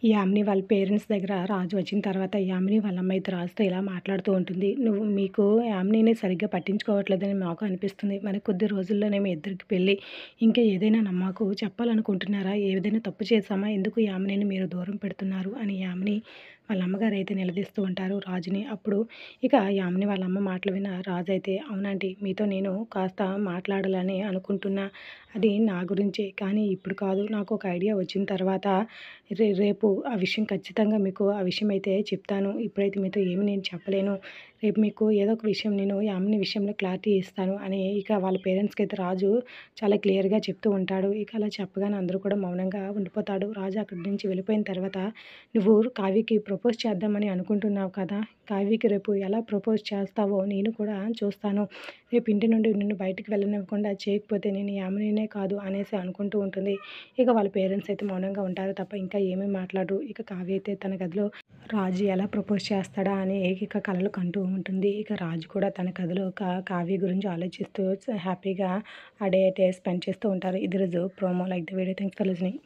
యామిని వాళ్ళ పేరెంట్స్ దగ్గర రాజు వచ్చిన తర్వాత యామిని వాళ్ళ అమ్మ అయితే రాజుతో ఇలా మాట్లాడుతూ ఉంటుంది. మీకు యామినిని సరిగ్గా పట్టించుకోవట్లేదని మాకు అనిపిస్తుంది. మరి కొద్ది రోజుల్లోనే మీ ఇద్దరికి పెళ్ళి. ఇంకా ఏదైనా మాకు చెప్పాలనుకుంటున్నారా? ఏదైనా తప్పు చేశామా? ఎందుకు యామినిని మీరు దూరం పెడుతున్నారు? అని యామిని వాళ్ళ అమ్మగారు అయితే నిలదీస్తూ ఉంటారు రాజుని. అప్పుడు ఇక యామిని వాళ్ళ అమ్మ మాటలు విన్న రాజు అయితే, అవునండి మీతో నేను కాస్త మాట్లాడాలని అనుకుంటున్నా. అది నా గురించే. కానీ ఇప్పుడు కాదు. నాకు ఒక ఐడియా వచ్చిన తర్వాత రేపు ఆ విషయం ఖచ్చితంగా మీకు ఆ విషయం అయితే చెప్తాను. ఇప్పుడైతే మీతో ఏమి నేను చెప్పలేను. రేపు మీకు ఏదో ఒక విషయం నేను యామిని విషయంలో క్లారిటీ ఇస్తాను అని ఇక వాళ్ళ పేరెంట్స్‌కి అయితే రాజు చాలా క్లియర్‌గా చెప్తూ ఉంటాడు. ఇక అలా చెప్పగానే అందరూ కూడా మౌనంగా ఉండిపోతాడు. రాజు అక్కడి నుంచి వెళ్ళిపోయిన తర్వాత, "నువ్వు కావ్యకి ప్రపోజ్ చేద్దామని అనుకుంటున్నావు కదా! కావ్యకి రేపు ఎలా ప్రపోజ్ చేస్తావో నేను కూడా చూస్తాను. రేపు ఇంటి నుండి నిన్ను బయటికి వెళ్ళనివ్వకుండా చేయకపోతే నేను యామినినే కాదు" అనేసి అనుకుంటూ ఉంటుంది. ఇక వాళ్ళ పేరెంట్స్ అయితే మౌనంగా ఉంటారు తప్ప ఇంకా ఏమీ మాట్లాడరు. ఇక కావ్య అయితే తన గదిలో రాజు ఎలా ప్రపోజ్ చేస్తాడా అని ఇక కలలు కంటూ ఉంటుంది. ఇక రాజు కూడా తన గదిలో కావ్య గురించి ఆలోచిస్తూ హ్యాపీగా ఆ డే అయితే స్పెండ్ చేస్తూ ఉంటారు. ఇది రోజు promo. Like the video. Thanks for listening.